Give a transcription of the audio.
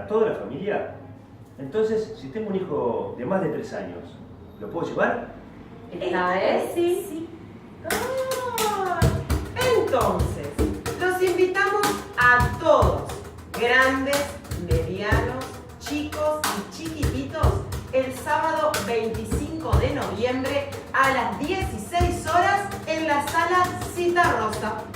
para toda la familia. Entonces, si tengo un hijo de más de 3 años, ¿lo puedo llevar? Esta es, sí. Ah, entonces, los invitamos a todos, grandes, medianos, chicos y chiquititos, el sábado 25 de noviembre a las 16 horas en la sala Citarrosa.